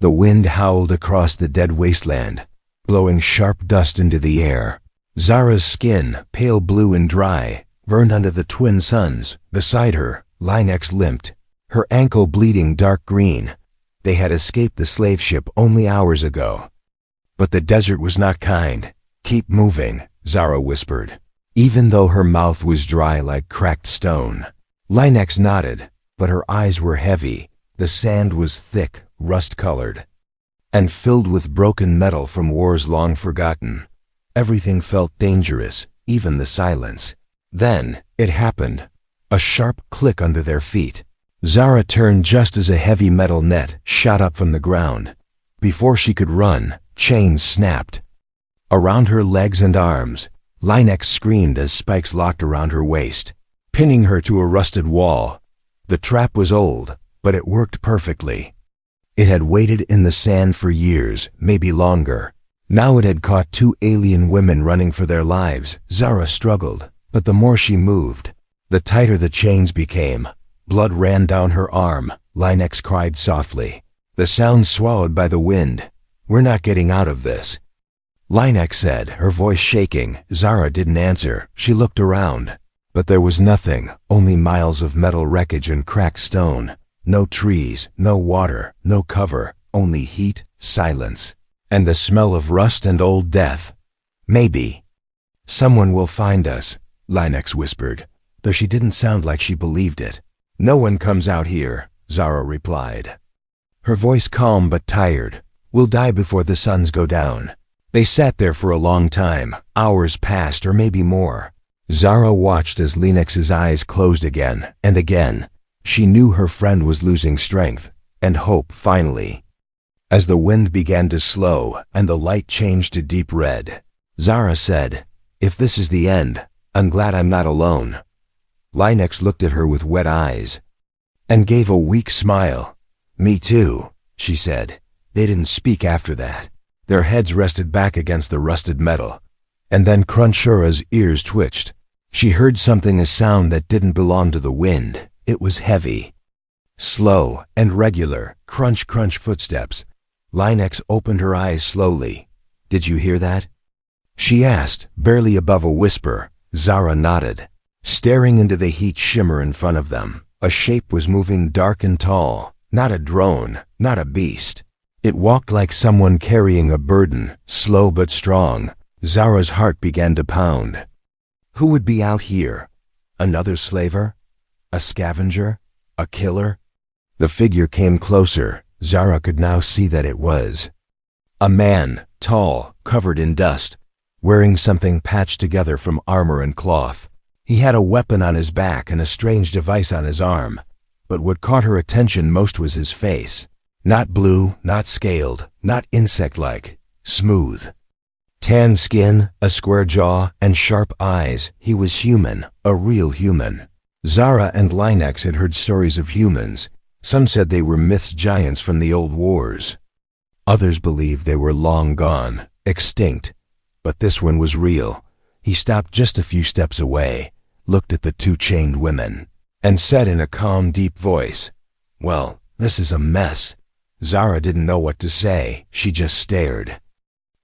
The wind howled across the dead wasteland, blowing sharp dust into the air. Zara's skin, pale blue and dry, burned under the twin suns. Beside her, Linex limped, her ankle bleeding dark green. They had escaped the slave ship only hours ago. But the desert was not kind. "Keep moving," Zara whispered, even though her mouth was dry like cracked stone. Linex nodded, but her eyes were heavy. The sand was thick, rust-colored, and filled with broken metal from wars long forgotten. Everything felt dangerous, even the silence. Then, it happened. A sharp click under their feet. Zara turned just as a heavy metal net shot up from the ground. Before she could run, chains snapped around her legs and arms. Linex screamed as spikes locked around her waist, pinning her to a rusted wall. The trap was old, but it worked perfectly. It had waited in the sand for years, maybe longer. Now it had caught two alien women running for their lives. Zara struggled, but the more she moved, the tighter the chains became. Blood ran down her arm. Linex cried softly, the sound swallowed by the wind. "We're not getting out of this," Linex said, her voice shaking. Zara didn't answer. She looked around, but there was nothing, only miles of metal wreckage and cracked stone. No trees, no water, no cover, only heat, silence, and the smell of rust and old death. "Maybe someone will find us," Linex whispered, though she didn't sound like she believed it. "No one comes out here," Zara replied, her voice calm but tired. "We'll die before the suns go down." They sat there for a long time. Hours passed, or maybe more. Zara watched as Linex's eyes closed again and again. She knew her friend was losing strength and hope finally. As the wind began to slow and the light changed to deep red, Zara said, "If this is the end, I'm glad I'm not alone." Linex looked at her with wet eyes and gave a weak smile. "Me too," she said. They didn't speak after that. Their heads rested back against the rusted metal. And then Crunchura's ears twitched. She heard something, a sound that didn't belong to the wind. It was heavy, slow, and regular. Crunch, crunch footsteps. Linex opened her eyes slowly. "Did you hear that?" she asked, barely above a whisper. Zara nodded, staring into the heat shimmer in front of them. A shape was moving, dark and tall. Not a drone, not a beast. It walked like someone carrying a burden, slow but strong. Zara's heart began to pound. Who would be out here? Another slaver? A scavenger? A killer? The figure came closer. Zara could now see that it was a man, tall, covered in dust, wearing something patched together from armor and cloth. He had a weapon on his back and a strange device on his arm. But what caught her attention most was his face. Not blue, not scaled, not insect-like. Smooth. Tan skin, a square jaw, and sharp eyes. He was human, a real human. Zara and Linex had heard stories of humans. Some said they were myths, giants from the old wars. Others believed they were long gone, extinct. But this one was real. He stopped just a few steps away, looked at the two chained women, and said in a calm, deep voice, "Well, this is a mess." Zara didn't know what to say. She just stared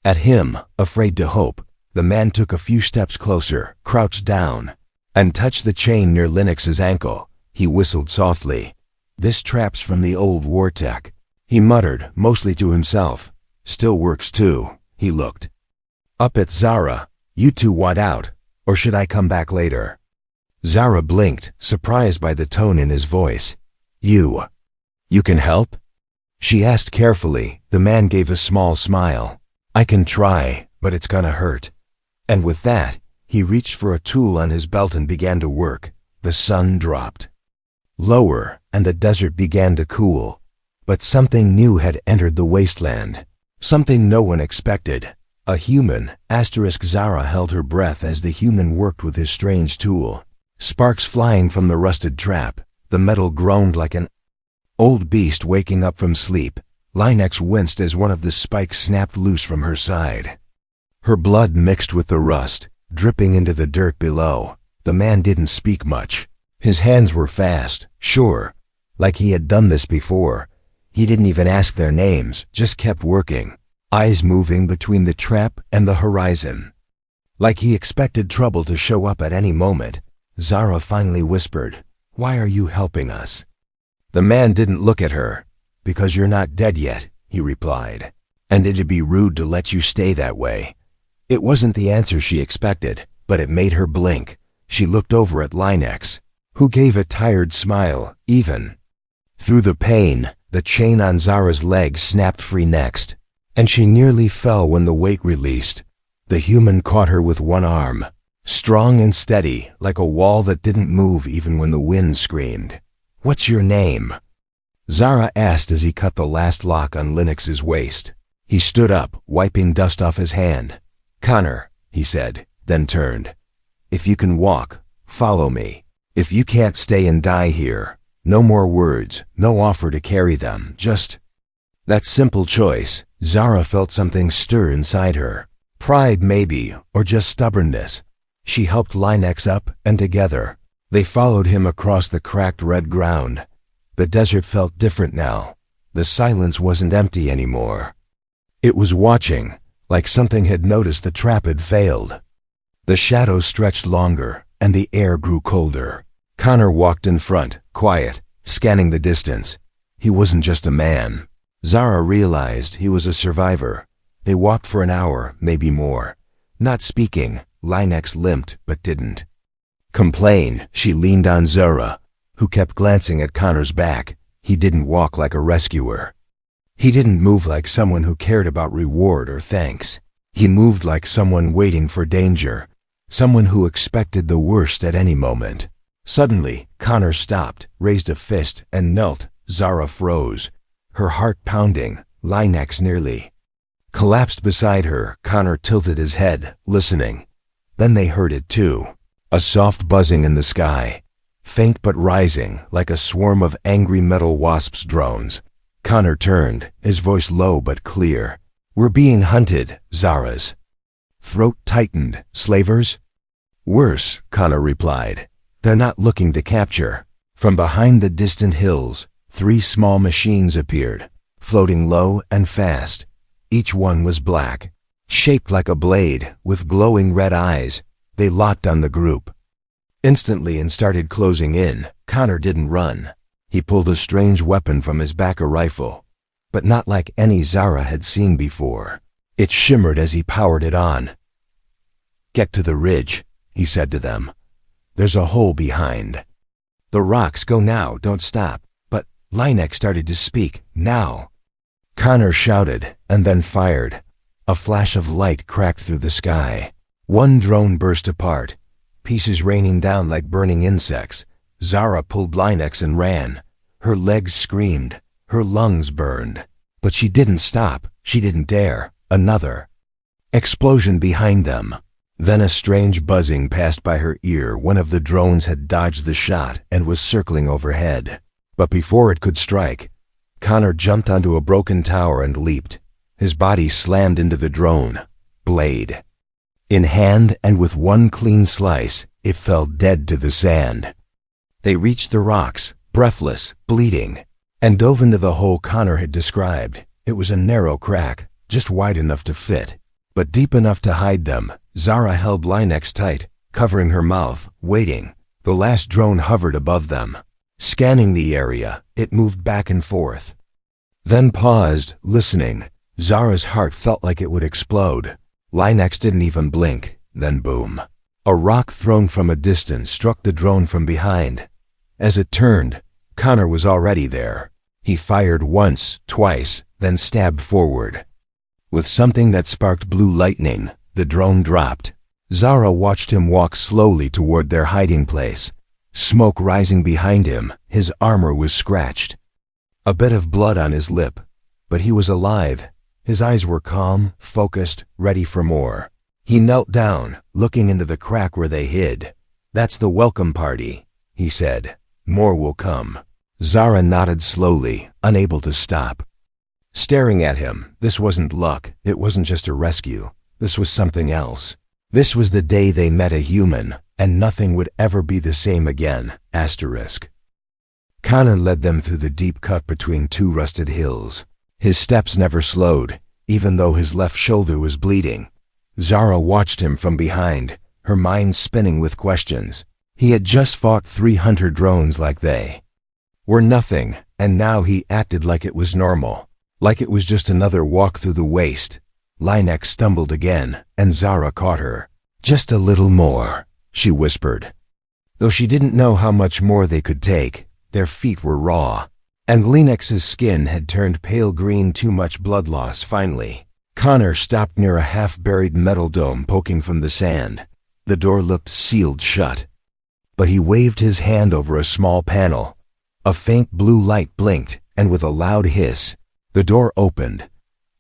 at him, afraid to hope. The man took a few steps closer, crouched down, and touched the chain near Linex's ankle. He whistled softly. "This trap's from the old war tech," he muttered, mostly to himself. "Still works too." He looked up at Zara. "You two want out, or should I come back later?" Zara blinked, surprised by the tone in his voice. You can help?" she asked carefully. The man gave a small smile. "I can try, but it's gonna hurt." And with that, he reached for a tool on his belt and began to work. The sun dropped lower, and the desert began to cool. But something new had entered the wasteland. Something no one expected. A human. Zara held her breath as the human worked with his strange tool. Sparks flying from the rusted trap. The metal groaned like an old beast waking up from sleep. Linex winced as one of the spikes snapped loose from her side. Her blood mixed with the rust, dripping into the dirt below. The man didn't speak much. His hands were fast, sure, like he had done this before. He didn't even ask their names, just kept working, eyes moving between the trap and the horizon. Like he expected trouble to show up at any moment, Zara finally whispered, "Why are you helping us?" The man didn't look at her. "Because you're not dead yet," he replied, "and it'd be rude to let you stay that way." It wasn't the answer she expected, but it made her blink. She looked over at Linex, who gave a tired smile, even. Through the pain, the chain on Zara's leg snapped free next, and she nearly fell when the weight released. The human caught her with one arm, strong and steady, like a wall that didn't move even when the wind screamed. "What's your name?" Zara asked as he cut the last lock on Linux's waist. He stood up, wiping dust off his hand. "Connor," he said, then turned. "If you can walk, follow me. If you can't stay and die here, no more words, no offer to carry them, just—" That simple choice, Zara felt something stir inside her. Pride maybe, or just stubbornness. She helped Linex up, and together, they followed him across the cracked red ground. The desert felt different now. The silence wasn't empty anymore. It was watching, like something had noticed the trap had failed. The shadows stretched longer, and the air grew colder. Connor walked in front, quiet, scanning the distance. He wasn't just a man. Zara realized he was a survivor. They walked for an hour, maybe more. Not speaking, Linex limped but didn't complain. She leaned on Zara, who kept glancing at Connor's back. He didn't walk like a rescuer. He didn't move like someone who cared about reward or thanks. He moved like someone waiting for danger, someone who expected the worst at any moment. Suddenly, Connor stopped, raised a fist, and knelt. Zara froze, her heart pounding. Linex nearly collapsed beside her. Connor tilted his head, listening. Then they heard it too. A soft buzzing in the sky, faint but rising, like a swarm of angry metal wasps' drones. Connor turned, his voice low but clear. "We're being hunted." Zara's throat tightened. "Slavers?" "Worse," Connor replied. "They're not looking to capture." From behind the distant hills, 3 small machines appeared, floating low and fast. Each one was black, shaped like a blade, with glowing red eyes. They locked on the group instantly and started closing in. Connor didn't run. He pulled a strange weapon from his back, a rifle, but not like any Zara had seen before. It shimmered as he powered it on. "Get to the ridge," he said to them. "There's a hole behind the rocks. Go now, don't stop." But Linex started to speak. "Now." Connor shouted, and then fired. A flash of light cracked through the sky. One drone burst apart, pieces raining down like burning insects. Zara pulled Linex and ran. Her legs screamed, her lungs burned. But she didn't stop. She didn't dare. Another explosion behind them. Then a strange buzzing passed by her ear. One of the drones had dodged the shot and was circling overhead. But before it could strike, Connor jumped onto a broken tower and leaped. His body slammed into the drone, blade in hand, and with one clean slice, it fell dead to the sand. They reached the rocks, breathless, bleeding, and dove into the hole Connor had described. It was a narrow crack, just wide enough to fit, but deep enough to hide them. Zara held Linex tight, covering her mouth, waiting. The last drone hovered above them, scanning the area. It moved back and forth, then paused, listening. Zara's heart felt like it would explode. Linex didn't even blink. Then boom. A rock thrown from a distance struck the drone from behind. As it turned, Connor was already there. He fired once, twice, then stabbed forward. With something that sparked blue lightning, the drone dropped. Zara watched him walk slowly toward their hiding place, smoke rising behind him. His armor was scratched, a bit of blood on his lip, but he was alive. His eyes were calm, focused, ready for more. He knelt down, looking into the crack where they hid. "That's the welcome party," he said. "More will come." Zara nodded slowly, unable to stop, staring at him. This wasn't luck. It wasn't just a rescue. This was something else. This was the day they met a human, and nothing would ever be the same again. *. Connor led them through the deep cut between two rusted hills. His steps never slowed, even though his left shoulder was bleeding. Zara watched him from behind, her mind spinning with questions. He had just fought 300 drones like they were nothing, and now he acted like it was normal, like it was just another walk through the waste. Linex stumbled again, and Zara caught her. "Just a little more," she whispered. Though she didn't know how much more they could take, their feet were raw, and Linex's skin had turned pale green. Too much blood loss. Finally, Connor stopped near a half-buried metal dome poking from the sand. The door looked sealed shut, but he waved his hand over a small panel. A faint blue light blinked, and with a loud hiss, the door opened.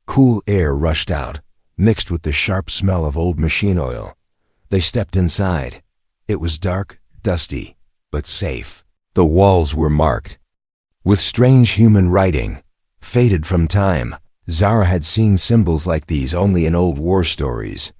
Cool air rushed out, mixed with the sharp smell of old machine oil. They stepped inside. It was dark, dusty, but safe. The walls were marked with strange human writing, faded from time. Zara had seen symbols like these only in old war stories.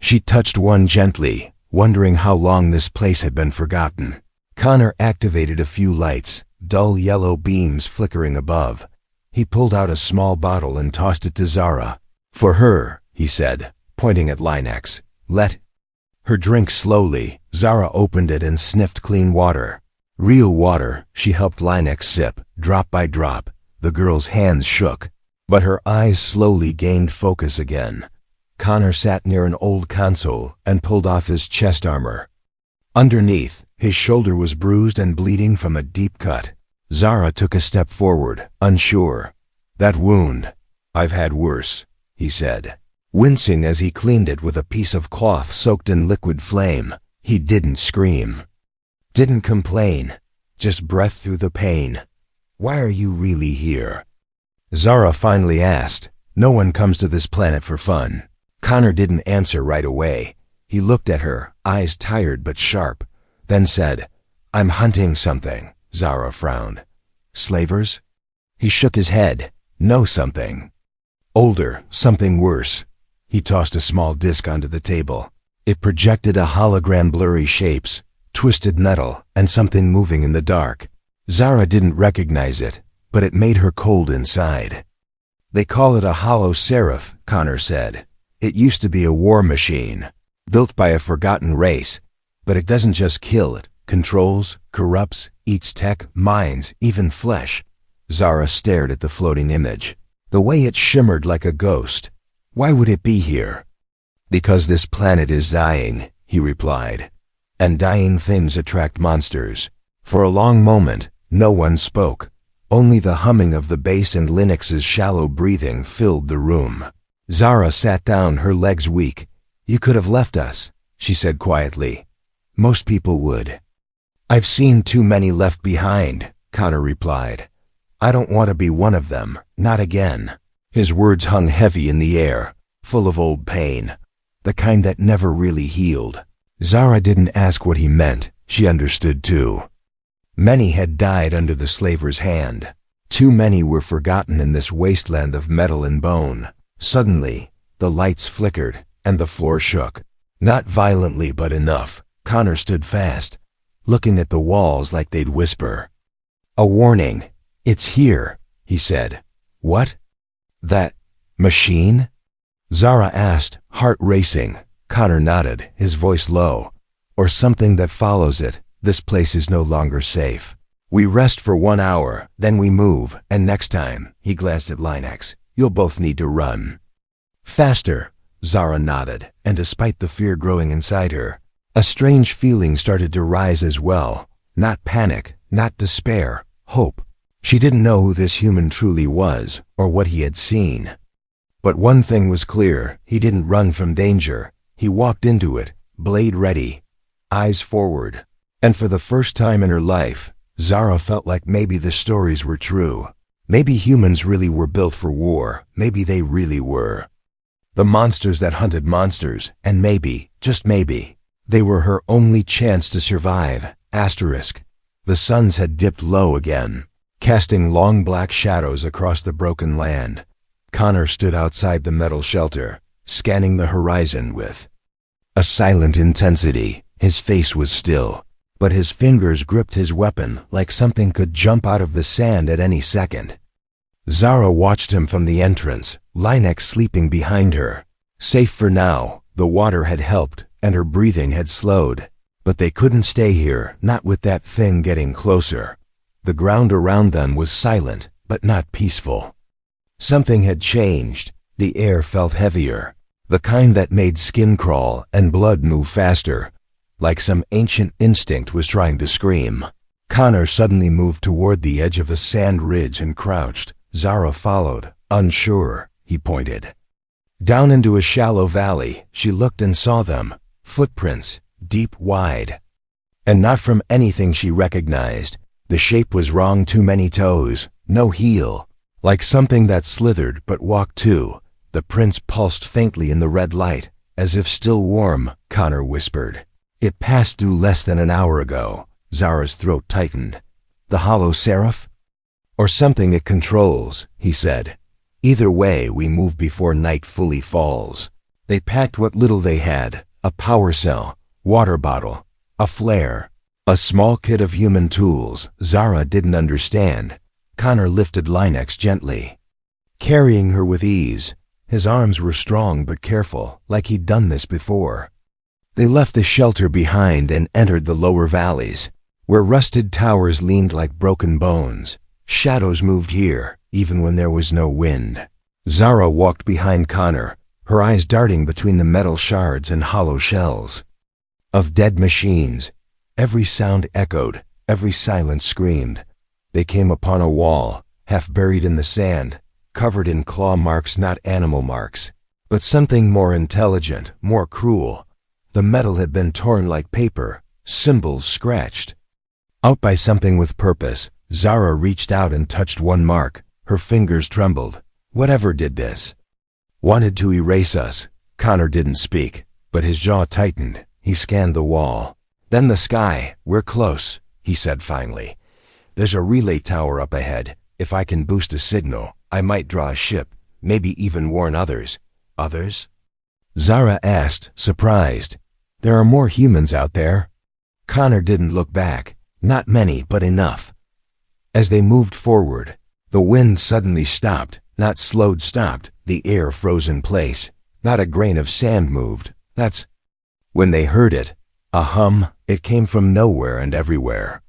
She touched one gently, wondering how long this place had been forgotten. Connor activated a few lights, dull yellow beams flickering above. He pulled out a small bottle and tossed it to Zara. "For her," he said, pointing at Linex. "Let her drink slowly." Zara opened it and sniffed clean water. Real water. She helped Linex sip, drop by drop. The girl's hands shook, but her eyes slowly gained focus again. Connor sat near an old console and pulled off his chest armor. Underneath, his shoulder was bruised and bleeding from a deep cut. Zara took a step forward, unsure. "That wound, I've had worse," he said, wincing as he cleaned it with a piece of cloth soaked in liquid flame. He didn't scream, didn't complain, just breathed through the pain. "Why are you really here?" Zara finally asked. "No one comes to this planet for fun." Connor didn't answer right away. He looked at her, eyes tired but sharp, then said, "I'm hunting something." Zara frowned. "Slavers?" He shook his head. "No, something older, something worse." He tossed a small disc onto the table. It projected a hologram, blurry shapes, twisted metal, and something moving in the dark. Zara didn't recognize it, but it made her cold inside. "They call it a hollow seraph," Connor said. "It used to be a war machine, built by a forgotten race, but it doesn't just kill, it controls, corrupts, eats tech, minds, even flesh." Zara stared at the floating image. The way it shimmered like a ghost. "Why would it be here?" "Because this planet is dying," he replied. "And dying things attract monsters." For a long moment, no one spoke. Only the humming of the bass and Linux's shallow breathing filled the room. Zara sat down, her legs weak. "You could have left us," she said quietly. "Most people would." "I've seen too many left behind," Connor replied. "I don't want to be one of them, not again." His words hung heavy in the air, full of old pain, the kind that never really healed. Zara didn't ask what he meant. She understood too. Many had died under the slaver's hand. Too many were forgotten in this wasteland of metal and bone. Suddenly, the lights flickered, and the floor shook. Not violently, but enough. Connor stood fast, looking at the walls like they'd whisper. "A warning. It's here," he said. "What? That machine?" Zara asked, heart racing. Connor nodded, his voice low. "Or something that follows it. This place is no longer safe. We rest for 1 hour, then we move, and next time," he glanced at Linex, "you'll both need to run." "Faster," Zara nodded, and despite the fear growing inside her, a strange feeling started to rise as well. Not panic, not despair, hope. She didn't know who this human truly was, or what he had seen. But one thing was clear, he didn't run from danger. He walked into it, blade ready, eyes forward. And for the first time in her life, Zara felt like maybe the stories were true. Maybe humans really were built for war. Maybe they really were. The monsters that hunted monsters, and maybe, just maybe, they were her only chance to survive. Asterisk. The suns had dipped low again, casting long black shadows across the broken land. Connor stood outside the metal shelter, scanning the horizon with a silent intensity. His face was still, but his fingers gripped his weapon like something could jump out of the sand at any second. Zara watched him from the entrance, Linex sleeping behind her. Safe for now, the water had helped, and her breathing had slowed. But they couldn't stay here, not with that thing getting closer. The ground around them was silent, but not peaceful. Something had changed. The air felt heavier, the kind that made skin crawl and blood move faster, like some ancient instinct was trying to scream. Connor suddenly moved toward the edge of a sand ridge and crouched. Zara followed, unsure. He pointed. Down into a shallow valley, she looked and saw them, footprints, deep, wide. And not from anything she recognized. The shape was wrong, too many toes, no heel. Like something that slithered but walked too. The prints pulsed faintly in the red light, as if still warm, Connor whispered. It passed through less than an hour ago. Zara's throat tightened. The hollow seraph? Or something it controls, he said. Either way, we move before night fully falls. They packed what little they had, a power cell, water bottle, a flare, a small kit of human tools Zara didn't understand. Connor lifted Linex gently, carrying her with ease. His arms were strong but careful, like he'd done this before. They left the shelter behind and entered the lower valleys, where rusted towers leaned like broken bones. Shadows moved here, even when there was no wind. Zara walked behind Connor, her eyes darting between the metal shards and hollow shells of dead machines. Every sound echoed, every silence screamed. They came upon a wall, half buried in the sand, covered in claw marks, not animal marks, but something more intelligent, more cruel. The metal had been torn like paper, symbols scratched. Out by something with purpose, Zara reached out and touched one mark. Her fingers trembled. Whatever did this wanted to erase us. Connor didn't speak, but his jaw tightened. He scanned the wall. Then the sky. We're close, he said finally. There's a relay tower up ahead. If I can boost a signal, I might draw a ship, maybe even warn others. Others? Zara asked, surprised. There are more humans out there? Connor didn't look back. Not many, but enough. As they moved forward, the wind suddenly stopped, not slowed, stopped. The air froze in place. Not a grain of sand moved. That's when they heard it. A hum. It came from nowhere and everywhere.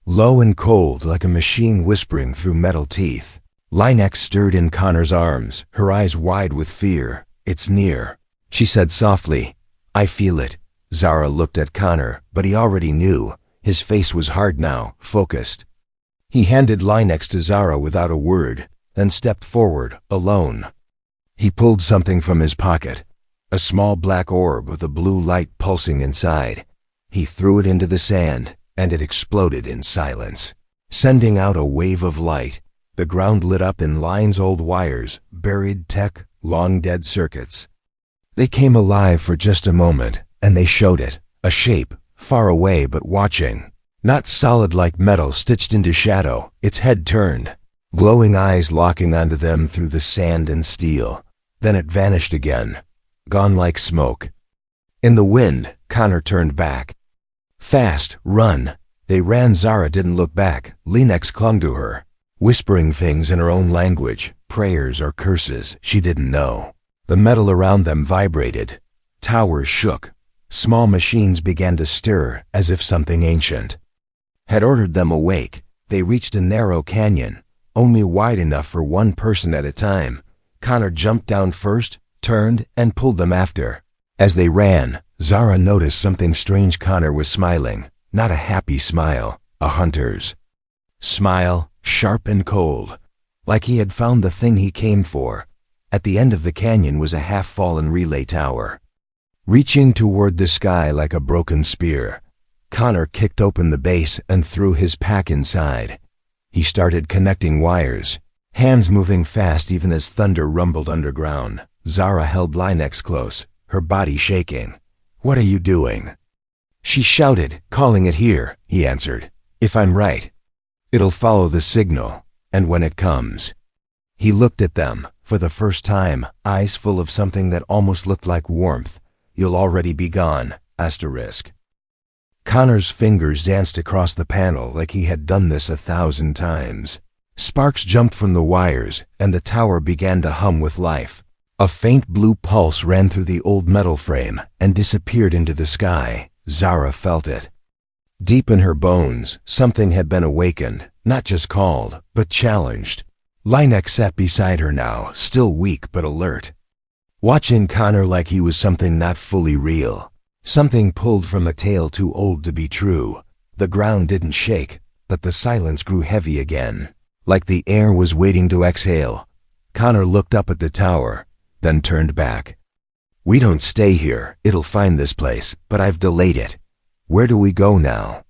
Low and cold, like a machine whispering through metal teeth. Linex stirred in Connor's arms, her eyes wide with fear. It's near, she said softly. I feel it. Zara looked at Connor, but he already knew. His face was hard now, focused. He handed Linex to Zara without a word, then stepped forward, alone. He pulled something from his pocket, a small black orb with a blue light pulsing inside. He threw it into the sand, and it exploded in silence, sending out a wave of light. The ground lit up in lines, old wires, buried tech, long dead circuits. They came alive for just a moment, and they showed it, a shape, far away but watching. Not solid like metal stitched into shadow, its head turned, glowing eyes locking onto them through the sand and steel. Then it vanished again, gone like smoke. In the wind, Connor turned back. Fast, run. They ran. Zara didn't look back. Linex clung to her, whispering things in her own language, prayers or curses she didn't know. The metal around them vibrated. Towers shook. Small machines began to stir as if something ancient had ordered them awake. They reached a narrow canyon, only wide enough for one person at a time. Connor jumped down first, turned, and pulled them after. As they ran, Zara noticed something strange. Connor was smiling, not a happy smile, a hunter's smile, sharp and cold, like he had found the thing he came for. At the end of the canyon was a half-fallen relay tower, reaching toward the sky like a broken spear. Connor kicked open the base and threw his pack inside. He started connecting wires, hands moving fast even as thunder rumbled underground. Zara held Linex close, her body shaking. What are you doing? She shouted, calling it here, he answered. If I'm right, it'll follow the signal, and when it comes. He looked at them, for the first time, eyes full of something that almost looked like warmth. You'll already be gone, asterisk. Connor's fingers danced across the panel like he had done this 1,000 times. Sparks jumped from the wires, and the tower began to hum with life. A faint blue pulse ran through the old metal frame and disappeared into the sky. Zara felt it. Deep in her bones, something had been awakened, not just called, but challenged. Linex sat beside her now, still weak but alert, watching Connor like he was something not fully real. Something pulled from a tale too old to be true. The ground didn't shake, but the silence grew heavy again, like the air was waiting to exhale. Connor looked up at the tower, then turned back. "We don't stay here, it'll find this place, but I've delayed it. Where do we go now?"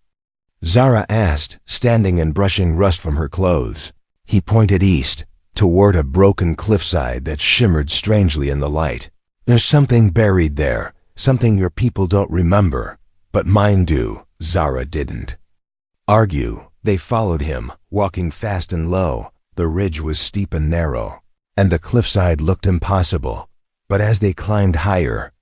Zara asked, standing and brushing rust from her clothes. He pointed east, toward a broken cliffside that shimmered strangely in the light. "There's something buried there, something your people don't remember, but mine do." Zara didn't argue. They followed him, walking fast and low. The ridge was steep and narrow, and the cliffside looked impossible. But as they climbed higher,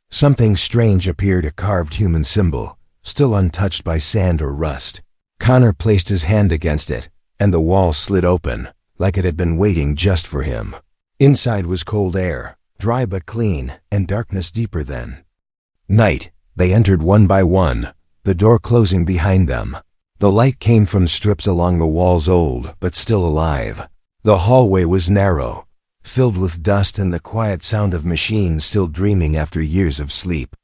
something strange appeared, a carved human symbol, still untouched by sand or rust. Connor placed his hand against it, and the wall slid open, like it had been waiting just for him. Inside was cold air, dry but clean, and darkness deeper than night. They entered one by one, the door closing behind them. The light came from strips along the walls, old but still alive. The hallway was narrow, filled with dust and the quiet sound of machines still dreaming after years of sleep.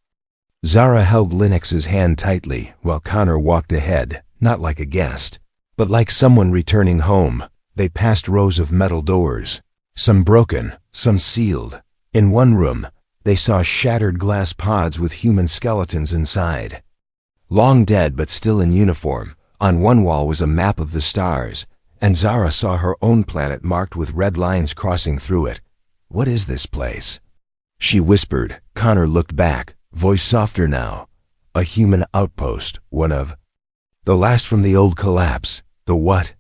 Zara held Linux's hand tightly while Connor walked ahead, not like a guest, but like someone returning home. They passed rows of metal doors, some broken, some sealed. In one room, they saw shattered glass pods with human skeletons inside. Long dead but still in uniform. On one wall was a map of the stars, and Zara saw her own planet marked with red lines crossing through it. "What is this place?" she whispered. Connor looked back, voice softer now. "A human outpost, one of the last from the old collapse." "The what?"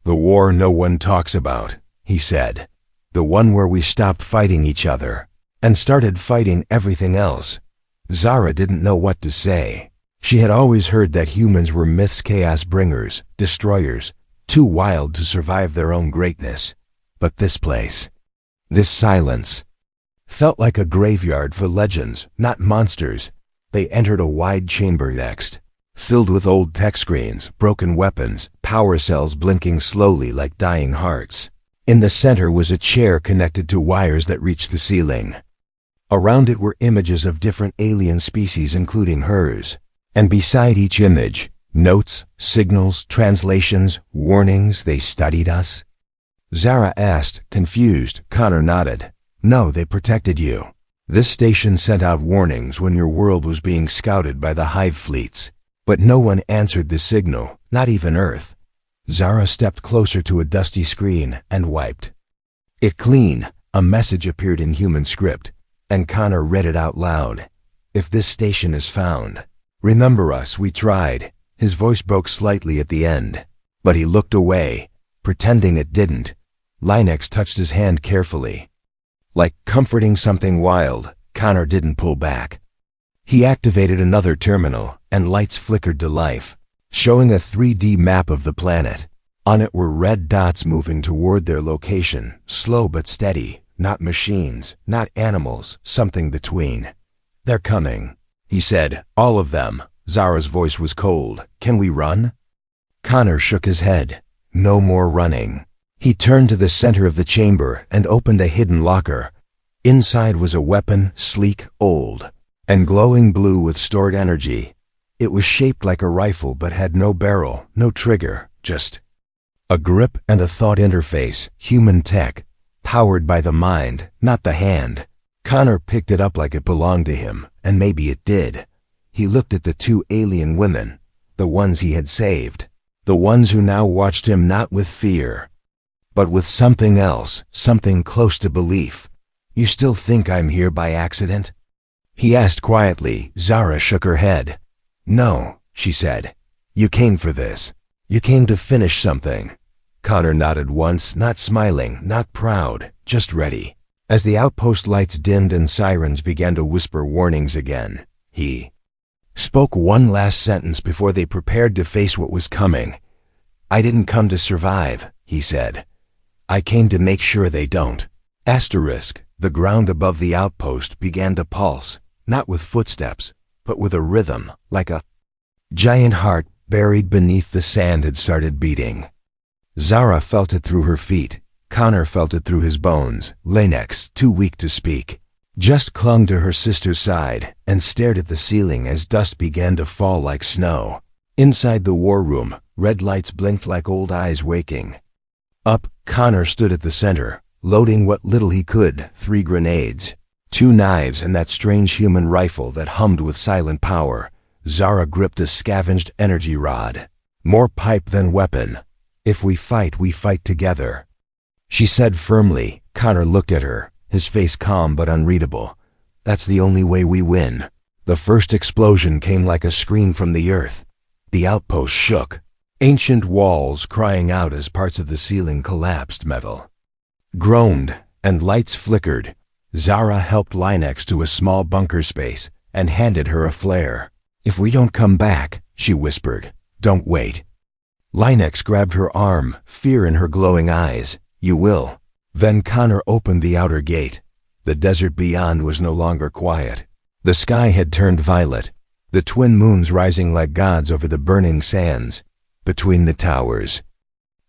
"The war no one talks about," he said. "The one where we stopped fighting each other and started fighting everything else." Zara didn't know what to say. She had always heard that humans were myths, chaos bringers, destroyers, too wild to survive their own greatness. But this place, this silence, felt like a graveyard for legends, not monsters. They entered a wide chamber next, filled with old tech screens, broken weapons, power cells blinking slowly like dying hearts. In the center was a chair connected to wires that reached the ceiling. Around it were images of different alien species, including hers. And beside each image, notes, signals, translations, warnings. "They studied us?" Zara asked, confused. Connor nodded. "No, they protected you. This station sent out warnings when your world was being scouted by the hive fleets. But no one answered the signal, not even Earth." Zara stepped closer to a dusty screen and wiped it clean. A message appeared in human script, and Connor read it out loud. "If this station is found, remember us, we tried." His voice broke slightly at the end, but he looked away, pretending it didn't. Linux touched his hand carefully, like comforting something wild. Connor didn't pull back. He activated another terminal, and lights flickered to life, showing a 3D map of the planet. On it were red dots moving toward their location, slow but steady. Not machines, not animals, something between. "They're coming," he said. "All of them." Zara's voice was cold. "Can we run?" Connor shook his head. "No more running." He turned to the center of the chamber and opened a hidden locker. Inside was a weapon, sleek, old, and glowing blue with stored energy. It was shaped like a rifle but had no barrel, no trigger, just a grip and a thought interface. Human tech, powered by the mind, not the hand. Connor picked it up like it belonged to him, and maybe it did. He looked at the two alien women, the ones he had saved, the ones who now watched him not with fear, but with something else, something close to belief. "You still think I'm here by accident?" he asked quietly. Zara shook her head. "No," she said. "You came for this. You came to finish something." Connor nodded once, not smiling, not proud, just ready. As the outpost lights dimmed and sirens began to whisper warnings again, he spoke one last sentence before they prepared to face what was coming. "I didn't come to survive," he said. "I came to make sure they don't." Asterisk, the ground above the outpost began to pulse, not with footsteps, but with a rhythm, like a giant heart buried beneath the sand had started beating. Zara felt it through her feet. Connor felt it through his bones. Lanex, too weak to speak, just clung to her sister's side and stared at the ceiling as dust began to fall like snow. Inside the war room, red lights blinked like old eyes waking. Up, Connor stood at the center, loading what little he could, 3 grenades, 2 knives and that strange human rifle that hummed with silent power. Zara gripped a scavenged energy rod. "More pipe than weapon. If we fight together," she said firmly. Connor looked at her, his face calm but unreadable. "That's the only way we win." The first explosion came like a scream from the earth. The outpost shook, ancient walls crying out as parts of the ceiling collapsed, metal groaned, and lights flickered. Zara helped Linex to a small bunker space and handed her a flare. "If we don't come back," she whispered, "don't wait." Linex grabbed her arm, fear in her glowing eyes. "You will." Then Connor opened the outer gate. The desert beyond was no longer quiet. The sky had turned violet, the twin moons rising like gods over the burning sands. Between the towers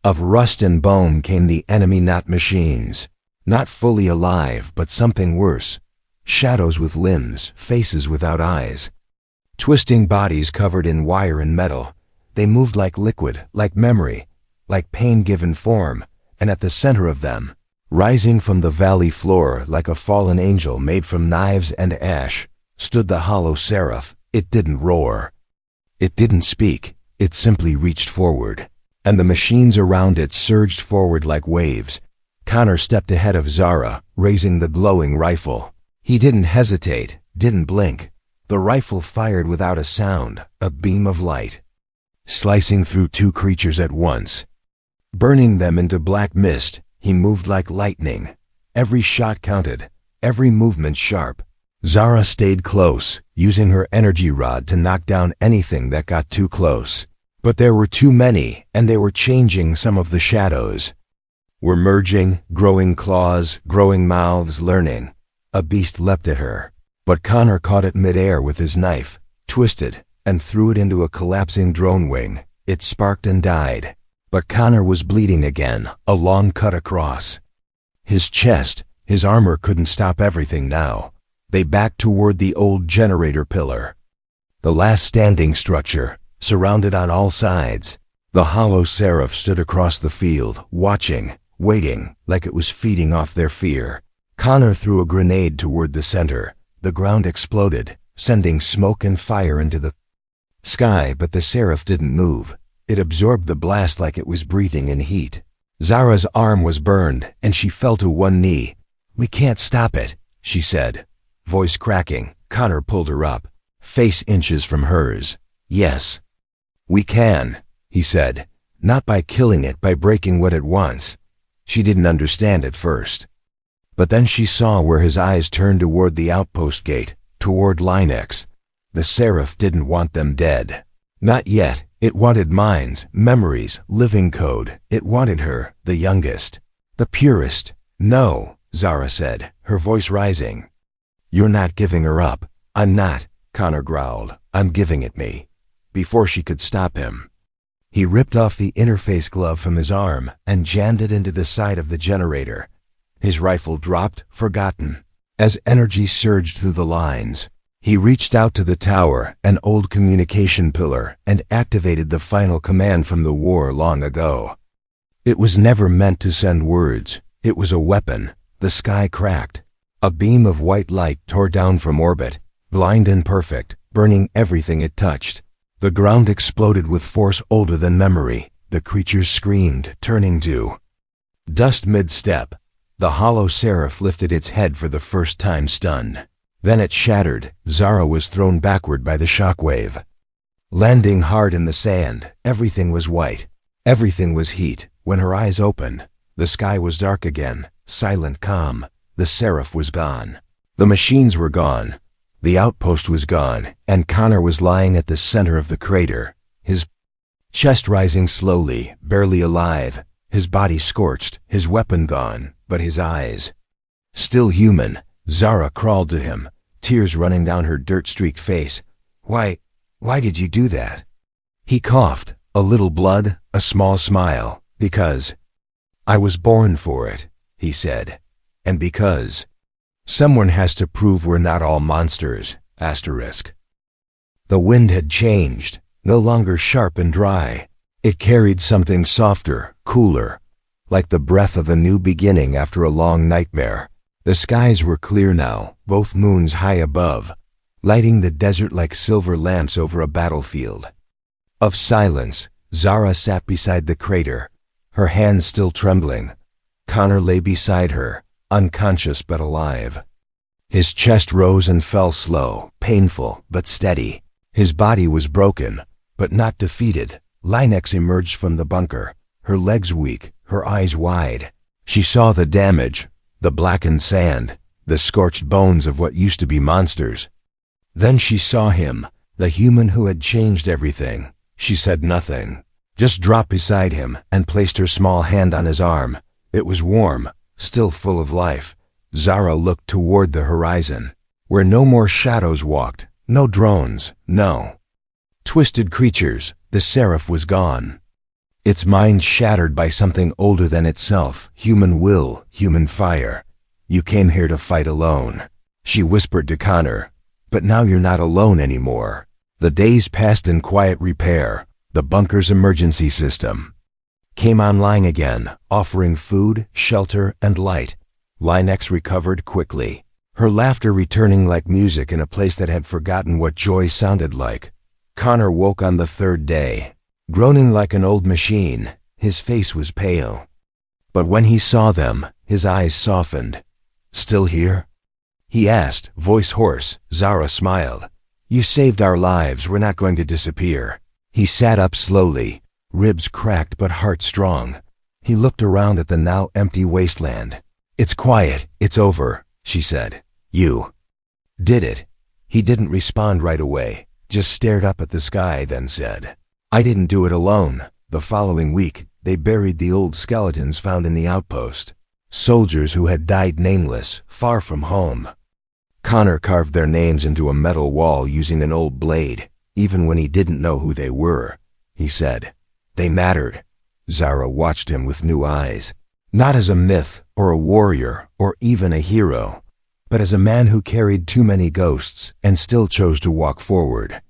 of rust and bone came the enemy, not machines. Not fully alive, but something worse. Shadows with limbs, faces without eyes. Twisting bodies covered in wire and metal. They moved like liquid, like memory, like pain given form, and at the center of them, rising from the valley floor like a fallen angel made from knives and ash, stood the hollow seraph. It didn't roar. It didn't speak. It simply reached forward. And the machines around it surged forward like waves. Connor stepped ahead of Zara, raising the glowing rifle. He didn't hesitate, didn't blink. The rifle fired without a sound, a beam of light, slicing through 2 creatures at once, burning them into black mist. He moved like lightning. Every shot counted, every movement sharp. Zara stayed close, using her energy rod to knock down anything that got too close. But there were too many, and they were changing. Some of the shadows were merging, growing claws, growing mouths, learning. A beast leapt at her, but Connor caught it midair with his knife, twisted, and threw it into a collapsing drone wing. It sparked and died. But Connor was bleeding again, a long cut across his chest. His armor couldn't stop everything now. They backed toward the old generator pillar, the last standing structure, surrounded on all sides. The hollow seraph stood across the field, watching, waiting, like it was feeding off their fear. Connor threw a grenade toward the center. The ground exploded, sending smoke and fire into the sky, but the seraph didn't move. It absorbed the blast like it was breathing in heat. Zara's arm was burned, and she fell to one knee. "We can't stop it," she said, voice cracking. Connor pulled her up, face inches from hers. "Yes, we can," he said. "Not by killing it, by breaking what it wants." She didn't understand at first. But then she saw where his eyes turned toward the outpost gate, toward Linex. The seraph didn't want them dead. Not yet. It wanted minds, memories, living code. It wanted her, the youngest, the purest. "No," Zara said, her voice rising. "You're not giving her up." "I'm not," Connor growled. "I'm giving it me." Before she could stop him, he ripped off the interface glove from his arm and jammed it into the side of the generator. His rifle dropped, forgotten. As energy surged through the lines, he reached out to the tower, an old communication pillar, and activated the final command from the war long ago. It was never meant to send words. It was a weapon. The sky cracked. A beam of white light tore down from orbit, blind and perfect, burning everything it touched. The ground exploded with force older than memory. The creatures screamed, turning to dust mid-step. The hollow seraph lifted its head for the first time, stunned. Then it shattered. Zara was thrown backward by the shockwave, landing hard in the sand. Everything was white. Everything was heat. When her eyes opened, the sky was dark again, silent, calm. The seraph was gone. The machines were gone. The outpost was gone, and Connor was lying at the center of the crater, his chest rising slowly, barely alive, his body scorched, his weapon gone, but his eyes still human. Zara crawled to him, tears running down her dirt-streaked face. Why did you do that?" He coughed, a little blood, a small smile. "Because I was born for it," he said. "And because someone has to prove we're not all monsters." The wind had changed, no longer sharp and dry. It carried something softer, cooler, like the breath of a new beginning after a long nightmare. The skies were clear now, both moons high above, lighting the desert like silver lamps over a battlefield. Of silence, Zara sat beside the crater, her hands still trembling. Connor lay beside her, unconscious but alive. His chest rose and fell slow, painful but steady. His body was broken, but not defeated. Linex emerged from the bunker, her legs weak, her eyes wide. She saw the damage, the blackened sand, the scorched bones of what used to be monsters. Then she saw him, the human who had changed everything. She said nothing, just dropped beside him and placed her small hand on his arm. It was warm, still full of life. Zara looked toward the horizon, where no more shadows walked, no drones, no twisted creatures. The seraph was gone. Its mind shattered by something older than itself, human will, human fire. "You came here to fight alone," she whispered to Connor. "But now you're not alone anymore." The days passed in quiet repair. The bunker's emergency system came online again, offering food, shelter, and light. Linex recovered quickly, her laughter returning like music in a place that had forgotten what joy sounded like. Connor woke on the third day, groaning like an old machine. His face was pale. But when he saw them, his eyes softened. "Still here?" he asked, voice hoarse. Zara smiled. "You saved our lives. We're not going to disappear." He sat up slowly, ribs cracked but heart strong. He looked around at the now empty wasteland. "It's quiet. It's over," she said. "You did it." He didn't respond right away, just stared up at the sky, then said, "I didn't do it alone." The following week, they buried the old skeletons found in the outpost. Soldiers who had died nameless, far from home. Connor carved their names into a metal wall using an old blade, even when he didn't know who they were. He said, "They mattered." Zara watched him with new eyes, not as a myth or a warrior or even a hero, but as a man who carried too many ghosts and still chose to walk forward.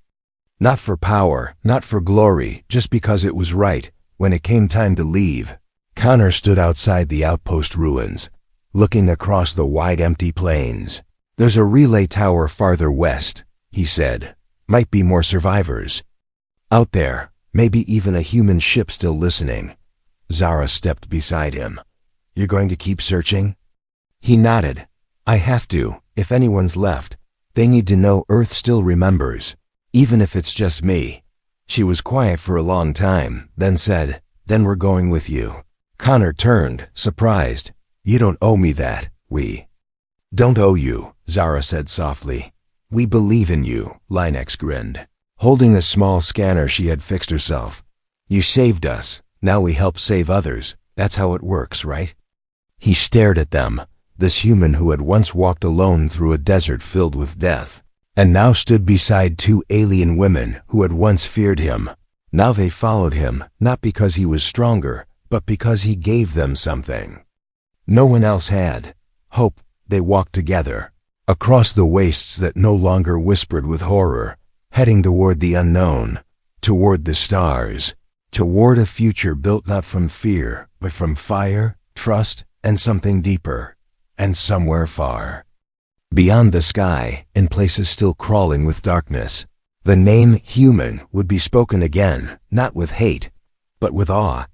Not for power, not for glory, just because it was right. When it came time to leave, Connor stood outside the outpost ruins, looking across the wide empty plains. "There's a relay tower farther west," he said. "Might be more survivors out there, maybe even a human ship still listening." Zara stepped beside him. "You're going to keep searching?" He nodded. "I have to. If anyone's left, they need to know Earth still remembers, even if it's just me." She was quiet for a long time, then said, "Then we're going with you." Connor turned, surprised. "You don't owe me that. We don't owe you," Zara said softly. "We believe in you," Linex grinned, holding a small scanner she had fixed herself. "You saved us. Now we help save others. That's how it works, right?" He stared at them, this human who had once walked alone through a desert filled with death, and now stood beside two alien women who had once feared him. Now they followed him, not because he was stronger, but because he gave them something no one else had. Hope. They walked together, across the wastes that no longer whispered with horror, heading toward the unknown, toward the stars, toward a future built not from fear, but from fire, trust, and something deeper, and somewhere far. Beyond the sky, in places still crawling with darkness, the name human would be spoken again, not with hate, but with awe.